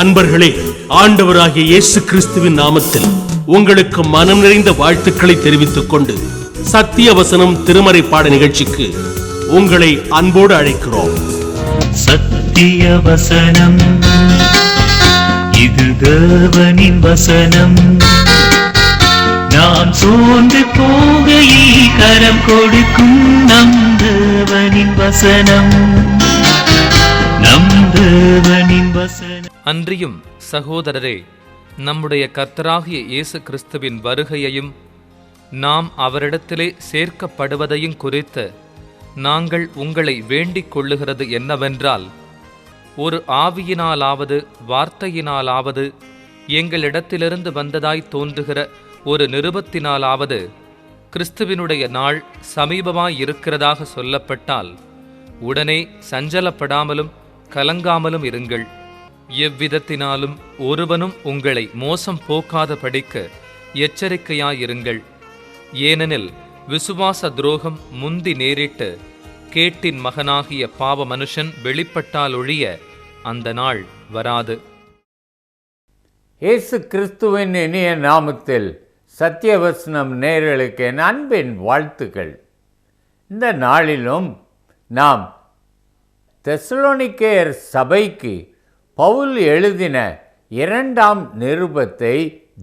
அன்பர்களே, ஆண்டவராகிய இயேசு கிறிஸ்துவின் நாமத்தில் உங்களுக்கு மனம் நிறைந்த வாழ்த்துக்களை தெரிவித்துக் கொண்டு சத்திய வசனம் திருமறை பாட நிகழ்ச்சிக்கு உங்களை அன்போடு அழைக்கிறோம். சத்திய வசனம், இது தேவனின் வசனம். நாம் சோர்ந்து போகையில் கரம் கொடுக்கும் நம் தேவனின் வசனம், நம் தேவனின் வசனம். அன்றியும் சகோதரரே, நம்முடைய கர்த்தராகிய இயேசு கிறிஸ்துவின் வருகையையும் நாம் அவரிடத்திலே சேர்க்கப்படுவதையும் குறித்து நாங்கள் உங்களை வேண்டிக் கொள்ளுகிறது என்னவென்றால், ஒரு ஆவியினாலாவது வார்த்தையினாலாவது எங்களிடத்திலிருந்து வந்ததாய் தோன்றுகிற ஒரு நிருபத்தினாலாவது கிறிஸ்துவினுடைய நாள் சமீபமாயிருக்கிறதாக சொல்லப்பட்டால் உடனே சஞ்சலப்படாமலும் கலங்காமலும் இருங்கள். எவ்விதத்தினாலும் ஒருவனும் உங்களை மோசம் போக்காதபடிக்கு எச்சரிக்கையாயிருங்கள். ஏனெனில் விசுவாச துரோகம் முந்தி நேரிட்டு கேட்டின் மகனாகிய பாவ மனுஷன் வெளிப்பட்டாலொழிய அந்த நாள் வராது. இயேசு கிறிஸ்துவின் இனிய நாமத்தில் சத்தியவசனம் நேயர்களுக்கு என் அன்பின் வாழ்த்துக்கள். இந்த நாளிலும் நாம் தெசலோனிக்கேயர் சபைக்கு பவுல் எழுதின 2ஆம் நிருபத்தை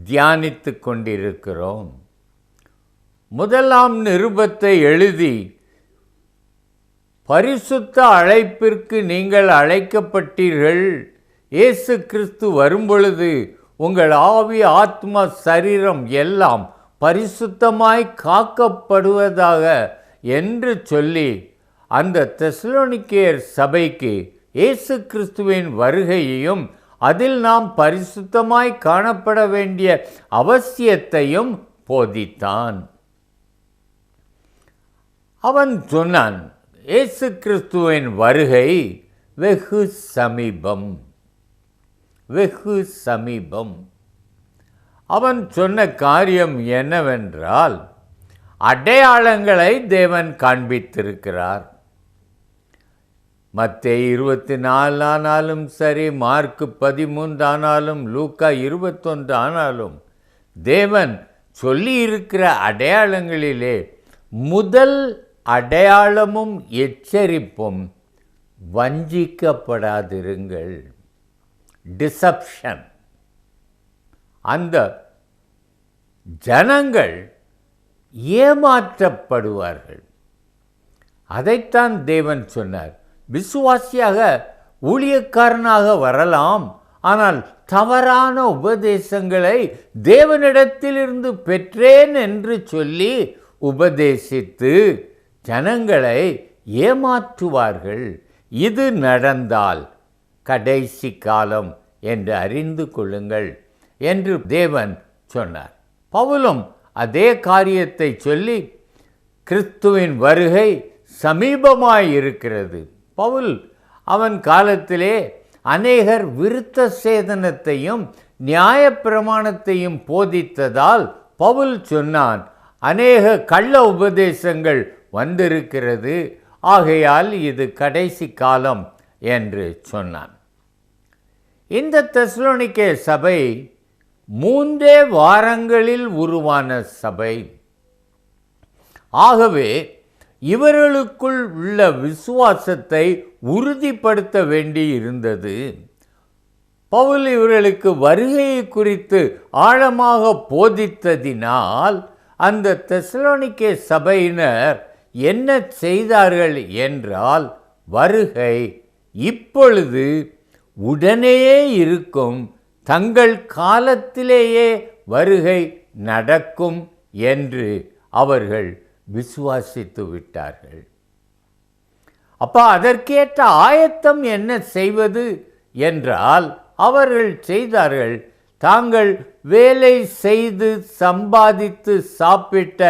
தியானித்து கொண்டிருக்கிறோம். 1ஆம் நிருபத்தை எழுதி பரிசுத்த அழைப்பிற்கு நீங்கள் அழைக்கப்பட்டீர்கள், இயேசு கிறிஸ்து வரும்பொழுது உங்கள் ஆவி ஆத்மா சரீரம் எல்லாம் பரிசுத்தமாய் காக்கப்படுவதாக என்று சொல்லி அந்த தெசலோனிக்கேயர் சபைக்கு இயேசு கிறிஸ்துவின் வருகையையும் அதில் நாம் பரிசுத்தமாய் காணப்பட வேண்டிய அவசியத்தையும் போதித்தான். அவன் சொன்னான், இயேசு கிறிஸ்துவின் வருகை வெகு சமீபம், வெகு சமீபம். அவன் சொன்ன காரியம் என்னவென்றால், அடையாளங்களை தேவன் காண்பித்திருக்கிறார். மத்தேயு 24 ஆனாலும் சரி, மார்க்கு 13 ஆனாலும், லூக்கா 21 ஆனாலும், தேவன் சொல்லி இருக்கிற அடையாளங்களிலே முதல் அடையாளமும் எச்சரிப்பும் வஞ்சிக்கப்படாதிருங்கள். டிசப்ஷன். அந்த ஜனங்கள் ஏமாற்றப்படுவார்கள். அதைத்தான் தேவன் சொன்னார். விசுவாசியாக ஊழியக்காரனாக வரலாம், ஆனால் தவறான உபதேசங்களை தேவனிடத்திலிருந்து பெற்றேன் என்று சொல்லி உபதேசித்து ஜனங்களை ஏமாற்றுவார்கள். இது நடந்தால் கடைசி காலம் என்று அறிந்து கொள்ளுங்கள் என்று தேவன் சொன்னார். பவுலும் அதே காரியத்தை சொல்லி கிறிஸ்துவின் வருகை சமீபமாயிருக்கிறது. பவுல் அவன் காலத்திலே அநேகர் விருத்த சேதனத்தையும் நியாயப்பிரமாணத்தையும் போதித்ததால் பவுல் சொன்னான், அநேக கள்ள உபதேசங்கள் வந்திருக்கிறது, ஆகையால் இது கடைசி காலம் என்று சொன்னான். இந்த தெசலோனிக்கே சபை 3 வாரங்களில் உருவான சபை. ஆகவே இவர்களுக்குள் உள்ள விசுவாசத்தை உறுதிப்படுத்த வேண்டி இருந்தது. பவுல் இவர்களுக்கு வருகையை குறித்து ஆழமாக போதித்ததினால் அந்த தெசலோனிக்கே சபையினர் என்ன செய்தார்கள் என்றால், வருகை இப்பொழுது உடனேயே இருக்கும், தங்கள் காலத்திலேயே வருகை நடக்கும் என்று அவர்கள் விசுவாசித்து விட்டார்கள். அப்போ அதற்கேற்ற ஆயத்தம் என்ன செய்வது என்றால், அவர்கள் செய்தார்கள், தாங்கள் வேலை செய்து சம்பாதித்து சாப்பிட்ட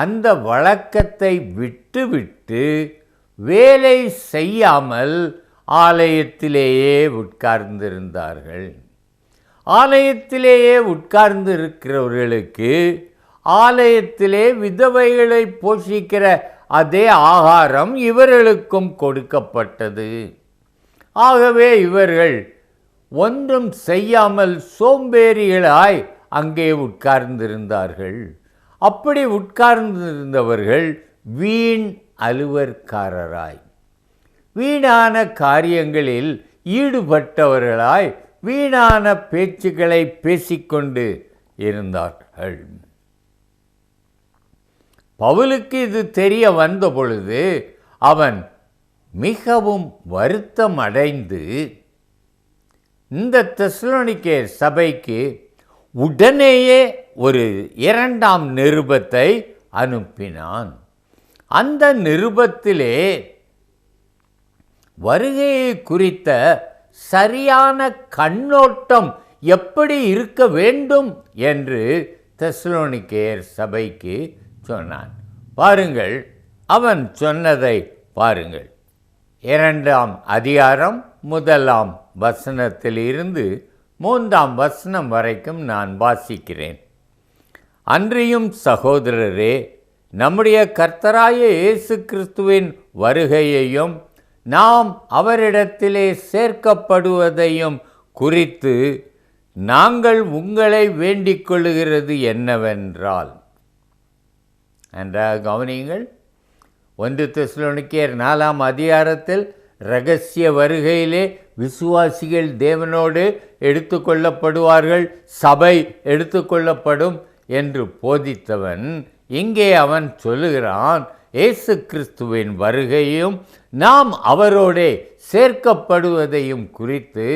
அந்த வழக்கத்தை விட்டுவிட்டு வேலை செய்யாமல் ஆலயத்திலேயே உட்கார்ந்திருந்தார்கள். ஆலயத்திலேயே உட்கார்ந்திருக்கிறவர்களுக்கு ஆலயத்திலே விதவைகளை போஷிக்கிற அதே ஆகாரம் இவர்களுக்கும் கொடுக்கப்பட்டது. ஆகவே இவர்கள் ஒன்றும் செய்யாமல் சோம்பேறிகளாய் அங்கே உட்கார்ந்திருந்தார்கள். அப்படி உட்கார்ந்திருந்தவர்கள் வீண் அலுவற்காரராய், வீணான காரியங்களில் ஈடுபட்டவர்களாய், வீணான பேச்சுக்களை பேசிக்கொண்டு இருந்தார்கள். பவுலுக்கு இது தெரிய வந்த பொழுது அவன் மிகவும் வருத்தம் அடைந்து இந்த தெசலோனிக்கே சபைக்கு உடனேயே ஒரு 2ஆம் நிருபத்தை அனுப்பினான். அந்த நிருபத்திலே வருகையை குறித்த சரியான கண்ணோட்டம் எப்படி இருக்க வேண்டும் என்று தெசலோனிக்கேயர் சபைக்கு சொன்னான். பாருங்கள், அவன் சொன்னதை பாருங்கள். 2ஆம் அதிகாரம் 1ஆம் வசனத்திலிருந்து 3ஆம் வசனம் வரைக்கும் நான் வாசிக்கிறேன். அன்றியும் சகோதரரே, நம்முடைய கர்த்தராகிய இயேசு கிறிஸ்துவின் வருகையையும் நாம் அவரிடத்திலே சேர்க்கப்படுவதையும் குறித்து நாங்கள் உங்களை வேண்டிக் கொள்ளுகிறது என்னவென்றால், நன்றாக கவனியுங்கள். 1 தெசலோனிக்கேயர் 4ஆம் அதிகாரத்தில் இரகசிய வருகையிலே விசுவாசிகள் தேவனோடு எடுத்துக்கொள்ளப்படுவார்கள், சபை எடுத்துக்கொள்ளப்படும் என்று போதித்தவன் இங்கே அவன் சொல்லுகிறான், இயேசு கிறிஸ்துவின் வருகையும் நாம் அவரோடே சேர்க்கப்படுவதையும் குறித்து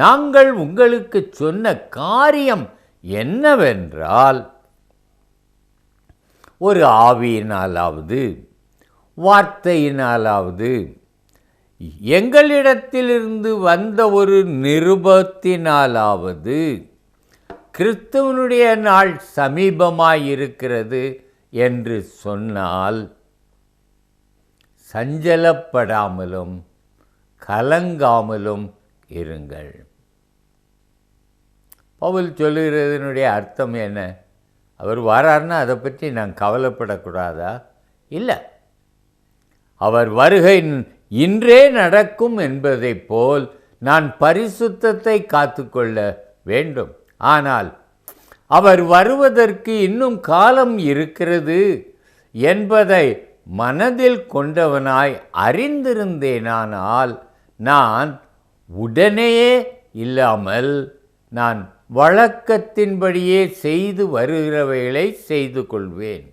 நாங்கள் உங்களுக்கு சொன்ன காரியம் என்னவென்றால், ஒரு ஆவியினாலாவது வார்த்தையினாலாவது எங்களிடத்திலிருந்து வந்த ஒரு நிருபத்தினாலாவது கிறிஸ்துவனுடைய நாள் சமீபமாயிருக்கிறது என்று சொன்னால் சஞ்சலப்படாமலும் கலங்காமலும் இருங்கள். பவுல் சொல்லுகிறதனுடைய அர்த்தம் என்ன? அவர் வராருன்னா அதை பற்றி நான் கவலைப்படக்கூடாதா? இல்லை, அவர் வருகை இன்றே நடக்கும் என்பதைப் போல் நான் பரிசுத்தத்தை காத்துக்கொள்ள வேண்டும். ஆனால் அவர் வருவதற்கு இன்னும் காலம் இருக்கிறது என்பதை மனதில் கொண்டவனாய் அறிந்திருந்தேனானால் நான் உடனேயே இல்லாமல் நான் வழக்கத்தின்படியே செய்து வருகிறவைகளை செய்து கொள்வேன்.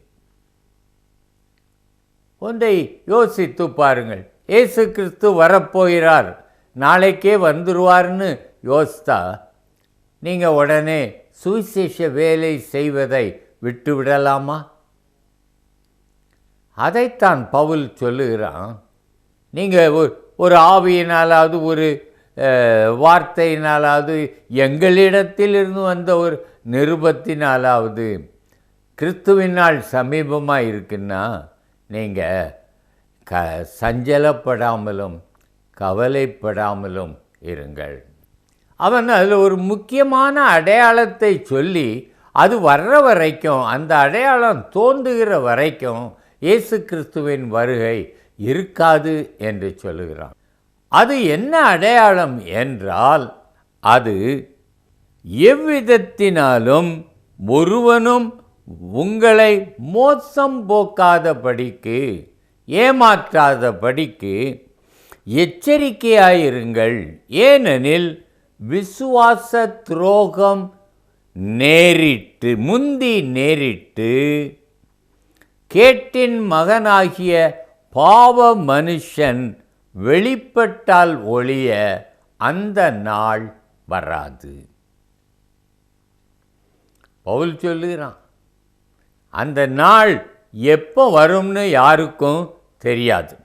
ஒன்றை யோசித்து பாருங்கள். இயேசு கிறிஸ்து வரப்போகிறார், நாளைக்கே வந்துருவார்னு யோசித்தா நீங்கள் உடனே சுவிசேஷ வேலை செய்வதை விட்டு விடலாமா? அதைத்தான் பவுல் சொல்லுகிறான். நீங்கள் ஒரு ஆவியினாலாவது ஒரு வார்த்தையினாலாவது எங்களிடத்திலிருந்து வந்த ஒரு நிருபத்தினாலாவது கிறிஸ்துவின் நாள் சமீபமாக இருக்குன்னா நீங்கள் சஞ்சலப்படாமலும் கவலைப்படாமலும் இருங்கள். அவன் அதில் ஒரு முக்கியமான அடையாளத்தை சொல்லி அது வர்ற வரைக்கும், அந்த அடையாளம் தோன்றுகிற வரைக்கும் இயேசு கிறிஸ்துவின் வருகை இருக்காது என்று சொல்லுகிறான். அது என்ன அடையாளம் என்றால், அது எவ்விதத்தினாலும் ஒருவனும் உங்களை மோசம் போக்காதபடிக்கு, ஏமாற்றாதபடிக்கு எச்சரிக்கையாயிருங்கள். ஏனெனில் விசுவாச துரோகம் முந்தி நேரிட்டு கேட்டின் மகனாகிய பாவ மனுஷன் வெளிப்பட்டால் ஒழிய அந்த நாள் வராது. பவுல் சொல்லுகிறான், அந்த நாள் எப்போ வரும்னு யாருக்கும் தெரியாது.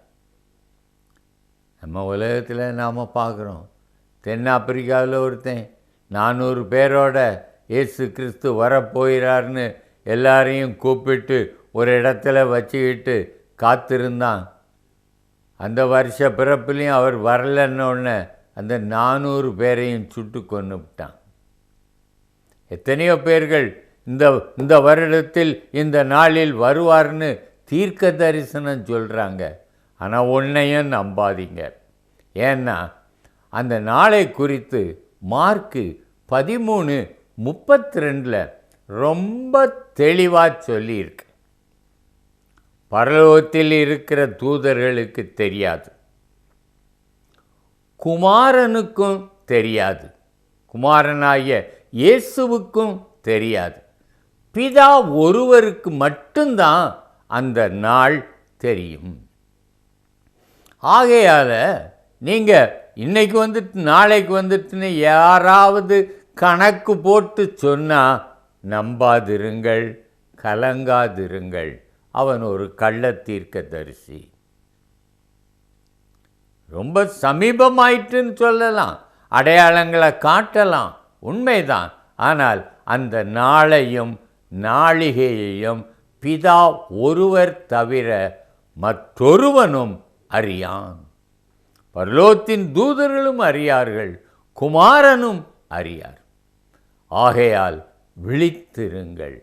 நம்ம உலகத்தில் நாம் பார்க்குறோம், தென்னாப்பிரிக்காவில் ஒருத்தன் 400 பேரோட இயேசு கிறிஸ்து வரப்போகிறார்னு எல்லாரையும் கூப்பிட்டு ஒரு இடத்துல வச்சுக்கிட்டு காத்திருந்தான். அந்த வருஷ பிறப்புலையும் அவர் வரலன்னொன்னே அந்த 400 பேரையும் சுட்டு கொன்று விட்டான். எத்தனையோ பேர்கள் இந்த வருடத்தில் இந்த நாளில் வருவார்னு தீர்க்க தரிசனம் சொல்கிறாங்க. ஆனால் ஒன்றையும் நம்பாதீங்க. ஏன்னா அந்த நாளை குறித்து மார்க்கு 13:32 ரொம்ப தெளிவாக சொல்லியிருக்கு. பரலோகத்தில் இருக்கிற தூதர்களுக்கு தெரியாது, குமாரனுக்கும் தெரியாது, குமாரனாகிய இயேசுவுக்கும் தெரியாது, பிதா ஒருவருக்கு மட்டும்தான் அந்த நாள் தெரியும். ஆகையால் நீங்கள் இன்னைக்கு வந்துட்டு நாளைக்கு வந்துட்டுன்னு யாராவது கணக்கு போட்டு சொன்னால் நம்பாதிருங்கள், கலங்காதிருங்கள். அவன் ஒரு கள்ளத்தீர்க்கதரிசி. ரொம்ப சமீபமாயிட்டுன்னு சொல்லலாம், அடையாளங்களை காட்டலாம், உண்மைதான். ஆனால் அந்த நாளையும் நாளிகையையும் பிதா ஒருவர் தவிர மற்றொருவனும் அறியான். பரலோகத்தின் தூதர்களும் அறியார்கள், குமாரனும் அறியார். ஆகையால் விழித்திருங்கள்.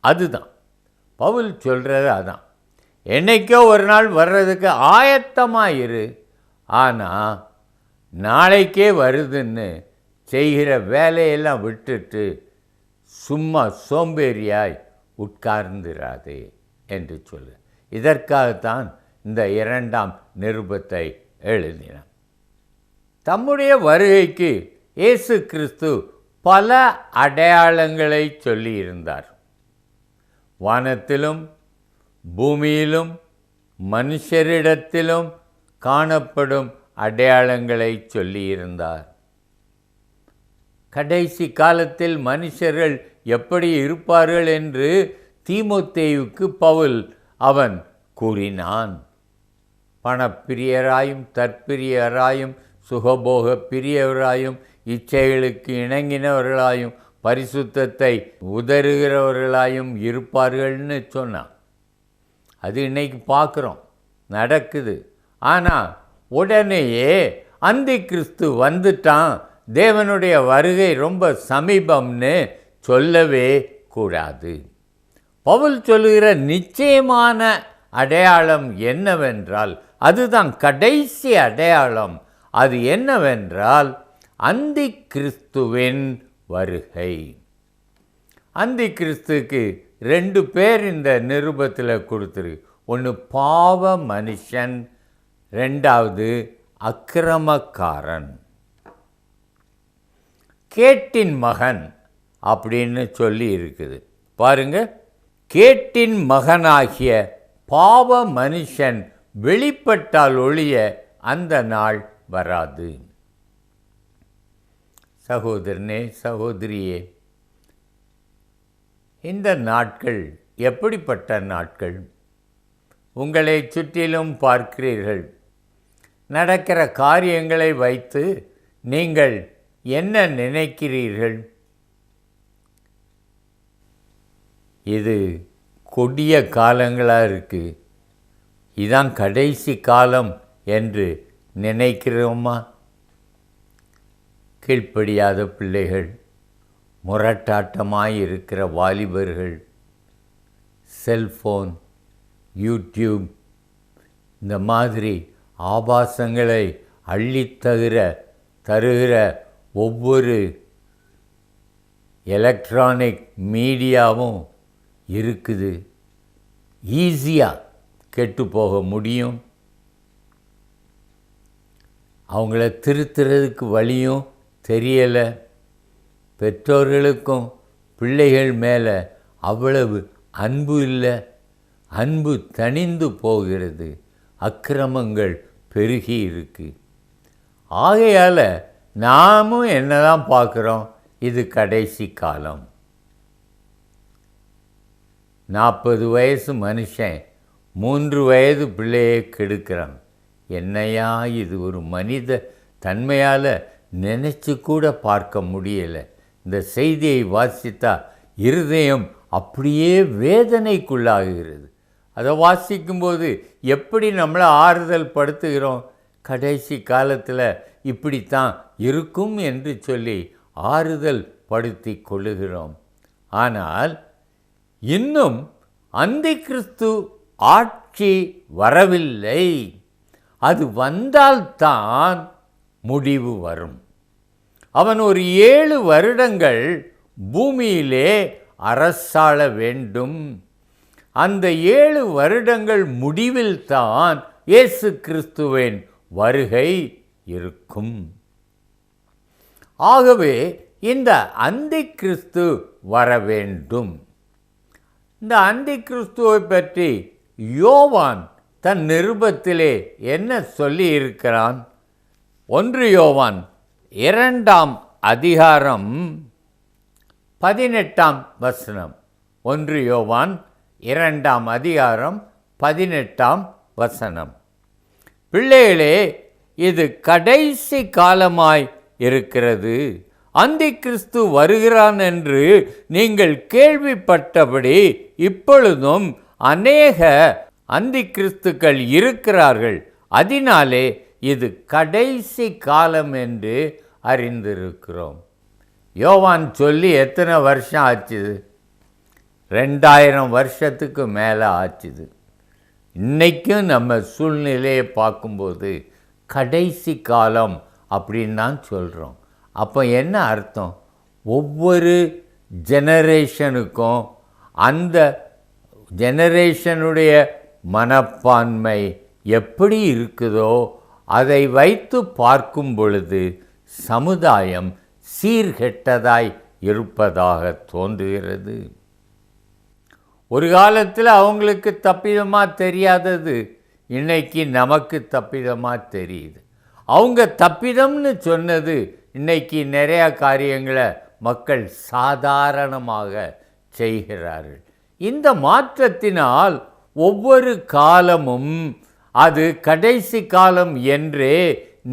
அதுதான் பவுல் சொல்கிறது. அதான் என்னைக்கோ ஒரு நாள் வர்றதுக்கு ஆயத்தமாக இரு. ஆனால் நாளைக்கே வருதுன்னு செய்கிற வேலையெல்லாம் விட்டுட்டு சும்மா சோம்பேறியாய் உட்கார்ந்திராதே என்று சொல்லு. இதற்காகத்தான் இந்த 2ஆம் நிருபத்தை எழுதினார். தம்முடைய வருகைக்கு இயேசு கிறிஸ்து பல அடையாளங்களை சொல்லியிருந்தார். வானத்திலும் பூமியிலும் மனுஷரிடத்திலும் காணப்படும் அடையாளங்களை சொல்லியிருந்தார். கடைசி காலத்தில் மனுஷர்கள் எப்படி இருப்பார்கள் என்று தீமோத்தேயுவுக்கு பவுல் அவன் கூறினான். பணப்பிரியராயும் தற்பிரியராயும் சுகபோக பிரியவராயும் இச்சைகளுக்கு இணங்கினவர்களாயும் பரிசுத்தத்தை உதறுகிறவர்களாயும் இருப்பார்கள்னு சொன்னான். அது இன்னைக்கு பார்க்குறோம், நடக்குது. ஆனால் உடனேயே அந்தி கிறிஸ்து வந்துட்டான், தேவனுடைய வருகை ரொம்ப சமீபம்னு சொல்லவே கூடாது. பவுல் சொல்லுகிற நிச்சயமான அடையாளம் என்னவென்றால், அதுதான் கடைசி அடையாளம். அது என்னவென்றால் அந்தி கிறிஸ்துவின் வருகை. அந்தி கிறிஸ்துக்கு 2 பேர் இந்த நிருபத்தில் கொடுத்துருக்கு. ஒன்று பாவ மனுஷன், 2வது அக்கிரமக்காரன். கேட்டின் மகன் அப்படின்னு சொல்லி இருக்குது பாருங்க. கேட்டின் மகனாகிய பாவ மனுஷன் வெளிப்பட்டால் ஒழிய அந்த நாள் வராது. சகோதரனே, சகோதரியே, இந்த நாட்கள் எப்படிப்பட்ட நாட்கள்? உங்களை சுற்றிலும் பார்க்கிறீர்கள். நடக்கிற காரியங்களை வைத்து நீங்கள் என்ன நினைக்கிறீர்கள்? இது கொடிய காலங்களாக இருக்குது, இதான் கடைசி காலம் என்று நினைக்கிறோமா? கீழ்ப்படியாத பிள்ளைகள், முரட்டாட்டமாய் இருக்கிற வாலிபர்கள், செல்ஃபோன், யூடியூப் இந்த மாதிரி ஆபாசங்களை தருகிற ஒவ்வொரு எலக்ட்ரானிக் மீடியாவும் இருக்குது. ஈஸியாக கெட்டு போக முடியும். அவங்கள திருத்துறதுக்கு வழியும் தெரியலை. பெற்றோர்களுக்கும் பிள்ளைகள் மேலே அவ்வளவு அன்பு இல்லை. அன்பு தணிந்து போகிறது. அக்கிரமங்கள் பெருகி இருக்கு. ஆகையால் நாமும் என்னதான் பார்க்குறோம்? இது கடைசி காலம். 40 வயசு மனுஷன் 3 வயது பிள்ளையை கெடுக்கிறான். என்னையா இது? ஒரு மனித தன்மையால் நினச்சி கூட பார்க்க முடியலை. இந்த செய்தியை வாசித்தா இருதயம் அப்படியே வேதனைக்குள்ளாகிறது. அதை வாசிக்கும்போது எப்படி நம்மளை ஆறுதல் படுத்துகிறோம்? கடைசி காலத்தில் இப்படித்தான் இருக்கும் என்று சொல்லி ஆறுதல் படுத்தி கொள்ளுகிறோம். ஆனால் இன்னும் அந்தி கிறிஸ்து ஆட்சி வரவில்லை. அது வந்தால்தான் முடிவு வரும். அவன் ஒரு 7 வருடங்கள் பூமியிலே அரசாள வேண்டும். அந்த 7 வருடங்கள் முடிவில்தான் இயேசு கிறிஸ்துவின் வருகை இருக்கும். ஆகவே இந்த அந்தி கிறிஸ்து வர வேண்டும். இந்த அந்தி கிறிஸ்துவை பற்றி யோவான் தன் நிருபத்திலே என்ன சொல்லி இருக்கிறான்? 1 யோவான் 2 அதிகாரம் 18 வசனம். 1 யோவான் 2 அதிகாரம் 18 வசனம். பிள்ளைகளே, இது கடைசி காலமாய் இருக்கிறது. அந்தி கிறிஸ்து வருகிறான் என்று நீங்கள் கேள்விப்பட்டபடி இப்பொழுதும் அநேக அந்தி கிறிஸ்துக்கள் இருக்கிறார்கள். அதனாலே இது கடைசி காலம் என்று அறிந்திருக்கிறோம். யோவான் சொல்லி எத்தனை வருஷம் ஆச்சுது? 2000 வருஷத்துக்கு மேலே ஆச்சுது. இன்றைக்கும் நம்ம சூழ்நிலையை பார்க்கும்போது கடைசி காலம் அப்படின்னு தான் சொல்கிறோம். அப்போ என்ன அர்த்தம்? ஒவ்வொரு ஜெனரேஷனுக்கும் அந்த ஜெனரேஷனுடைய மனப்பான்மை எப்படி இருக்குதோ அதை வைத்து பார்க்கும் பொழுது சமுதாயம் சீர்கெட்டதாய் இருப்பதாக தோன்றுகிறது. ஒரு காலத்தில் அவங்களுக்கு தப்பிதமாக தெரியாதது இன்னைக்கு நமக்கு தப்பிதமாக தெரியுது. அவங்க தப்பிதம்னு சொன்னது இன்னைக்கு நிறையா காரியங்களை மக்கள் சாதாரணமாக செய்கிறார்கள். இந்த மாற்றத்தினால் ஒவ்வொரு காலமும் அது கடைசி காலம் என்றே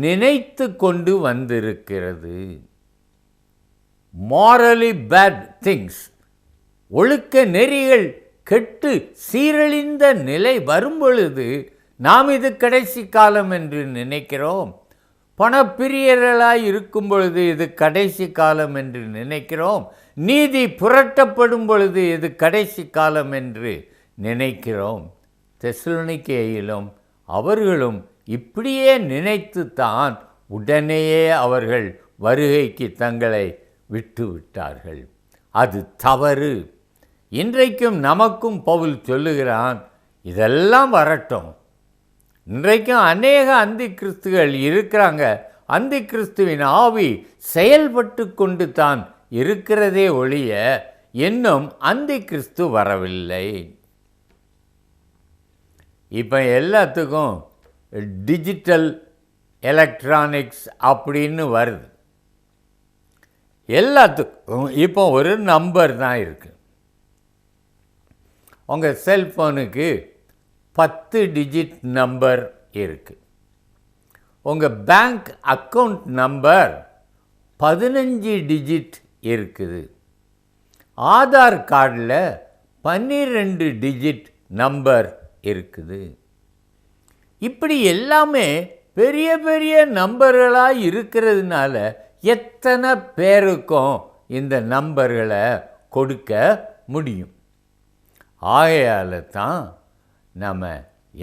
நினைத்து கொண்டு வந்திருக்கிறது. மாரலி பேட் திங்ஸ், ஒழுக்க நெறிகள் கெட்டு சீரழிந்த நிலை வரும்பொழுது நாம் இது கடைசி காலம் என்று நினைக்கிறோம். பணப்பிரியர்களாய் இருக்கும் பொழுது இது கடைசி காலம் என்று நினைக்கிறோம். நீதி புரட்டப்படும் பொழுது இது கடைசி காலம் என்று நினைக்கிறோம். தெசலோனிக்கேயிலும் அவர்களும் இப்படியே நினைத்துத்தான் உடனேயே அவர்கள் வருகைக்கு தங்களை விட்டுவிட்டார்கள். அது தவறு. இன்றைக்கும் நமக்கும் பவுல் சொல்லுகிறான், இதெல்லாம் வரட்டும். இன்றைக்கும் அநேக அந்தி கிறிஸ்துகள் இருக்கிறாங்க. அந்தி கிறிஸ்துவின் ஆவி செயல்பட்டு கொண்டு தான் இருக்கிறதே ஒழிய இன்னும் அந்தி கிறிஸ்து வரவில்லை. இப்போ எல்லாத்துக்கும் டிஜிட்டல் எலக்ட்ரானிக்ஸ் அப்படின்னு வருது. எல்லாத்துக்கும் இப்போ ஒரு நம்பர் தான் இருக்குது. உங்கள் செல்ஃபோனுக்கு 10 டிஜிட் நம்பர் இருக்குது. உங்கள் பேங்க் அக்கௌண்ட் நம்பர் 15 டிஜிட் இருக்குது. ஆதார் கார்டில் 12 டிஜிட் நம்பர் இருக்குது. இப்படி எல்லாமே பெரிய பெரிய நம்பர்களாக இருக்கிறதுனால எத்தனை பேருக்கும் இந்த நம்பர்களை கொடுக்க முடியும்? ஆகையால் தான் நம்ம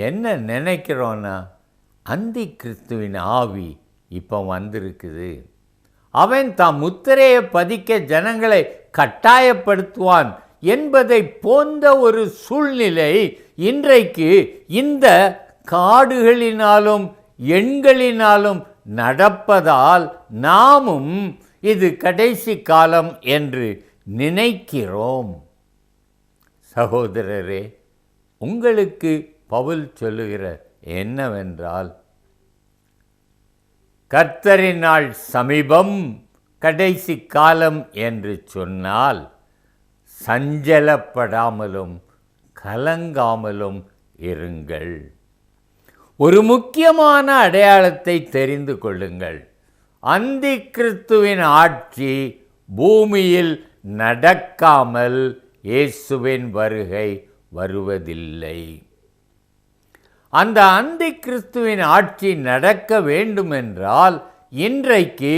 என்ன நினைக்கிறோன்னா, அந்தி கிறிஸ்துவின் ஆவி இப்போ வந்திருக்குது. அவன் தாம் முத்திரையை பதிக்க ஜனங்களை கட்டாயப்படுத்துவான் என்பதை போன்ற ஒரு சூழ்நிலை இன்றைக்கு இந்த காடுகளினாலும் எண்களினாலும் நடப்பதால் நாமும் இது கடைசி காலம் என்று நினைக்கிறோம். சகோதரரே, உங்களுக்கு பவுல் சொல்லுகிற என்னவென்றால், கர்த்தரின் நாள் சமீபம், கடைசி காலம் என்று சொன்னால் சஞ்சலப்படாமலும் கலங்காமலும் இருங்கள். ஒரு முக்கியமான அடையாளத்தை தெரிந்து கொள்ளுங்கள். அந்தி கிறிஸ்துவின் ஆட்சி பூமியில் நடக்காமல் இயேசுவின் வருகை வருவதில்லை. அந்த அந்தி கிறிஸ்துவின் ஆட்சி நடக்க வேண்டுமென்றால் இன்றைக்கு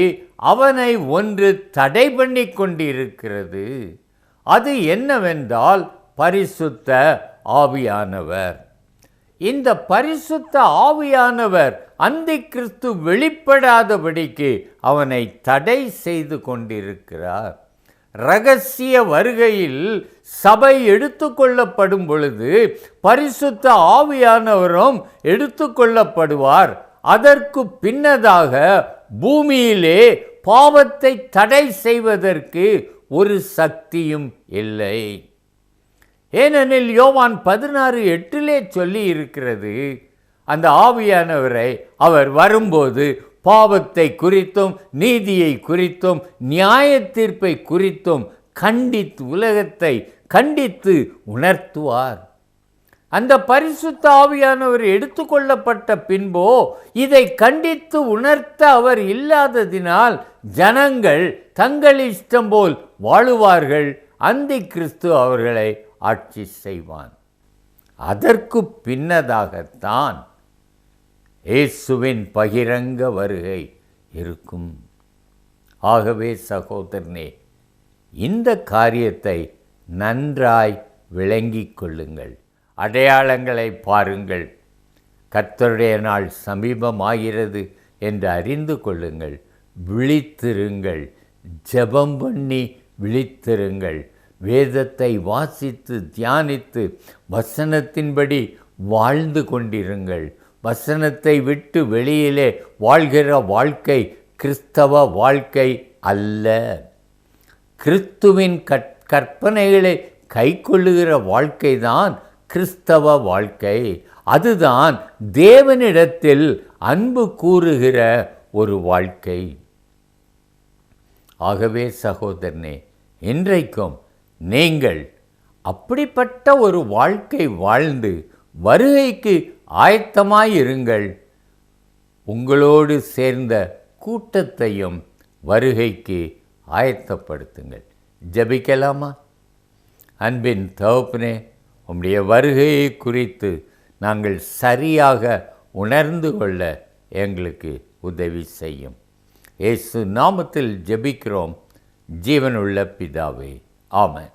அவனை ஒன்று தடை பண்ணி கொண்டிருக்கிறது. அது என்னவென்றால் பரிசுத்த ஆவியானவர். இந்த பரிசுத்த ஆவியானவர் அந்தி கிறிஸ்து வெளிப்படாதபடிக்கு அவனை தடை செய்து கொண்டிருக்கிறார். இரகசிய வருகையில் சபை எடுத்துக்கொள்ளப்படும் பொழுது பரிசுத்த ஆவியானவரும் எடுத்துக்கொள்ளப்படுவார். அதற்கு பின்னதாக பூமியிலே பாவத்தை தடை செய்வதற்கு ஒரு சக்தியும் இல்லை. ஏனெனில் யோவான் 16:8 சொல்லி இருக்கிறது, அந்த ஆவியானவரை அவர் வரும்போது பாவத்தை குறித்தும் நீதியை குறித்தும் நியாய தீர்ப்பை குறித்தும் உலகத்தை கண்டித்து உணர்த்துவார். அந்த பரிசுத்த ஆவியானவர் எடுத்துக்கொள்ளப்பட்ட பின்போ இதை கண்டித்து உணர்த்த அவர் இல்லாததினால் ஜனங்கள் தங்கள் இஷ்டம் போல் வாழுவார்கள். அந்தி கிறிஸ்து அவர்களை ஆட்சி செய்வான். அதற்கு பின்னதாகத்தான் இயேசுவின் பகிரங்க வருகை இருக்கும். ஆகவே சகோதரனே, இந்த காரியத்தை நன்றாய் விளங்கிக் கொள்ளுங்கள். அடையாளங்களை பாருங்கள். கர்த்தருடைய நாள் சமீபமாகிறது என்று அறிந்து கொள்ளுங்கள். விழித்திருங்கள், ஜெபம் பண்ணி விழித்திருங்கள். வேதத்தை வாசித்து தியானித்து வசனத்தின்படி வாழ்ந்து கொண்டிருங்கள். வசனத்தை விட்டு வெளியிலே வாழ்கிற வாழ்க்கை கிறிஸ்தவ வாழ்க்கை அல்ல. கிறிஸ்துவின் கற்பனைகளை கைக்கொள்ளுகிற வாழ்க்கைதான் கிறிஸ்தவ வாழ்க்கை. அதுதான் தேவனிடத்தில் அன்பு கூறுகிற ஒரு வாழ்க்கை. ஆகவே சகோதரனே, இன்றைக்கும் நீங்கள் அப்படிப்பட்ட ஒரு வாழ்க்கை வாழ்ந்து வருகைக்கு ஆயத்தமாயிருங்கள். உங்களோடு சேர்ந்த கூட்டத்தையும் வருகைக்கு ஆயத்தப்படுத்துங்கள். ஜெபிக்கலாமா? அன்பின் தகப்பனே, உம்முடைய வருகையை குறித்து நாங்கள் சரியாக உணர்ந்து கொள்ள எங்களுக்கு உதவி செய்யும். இயேசு நாமத்தில் ஜெபிக்கிறோம், ஜீவனுள்ள பிதாவே, ஆமென்.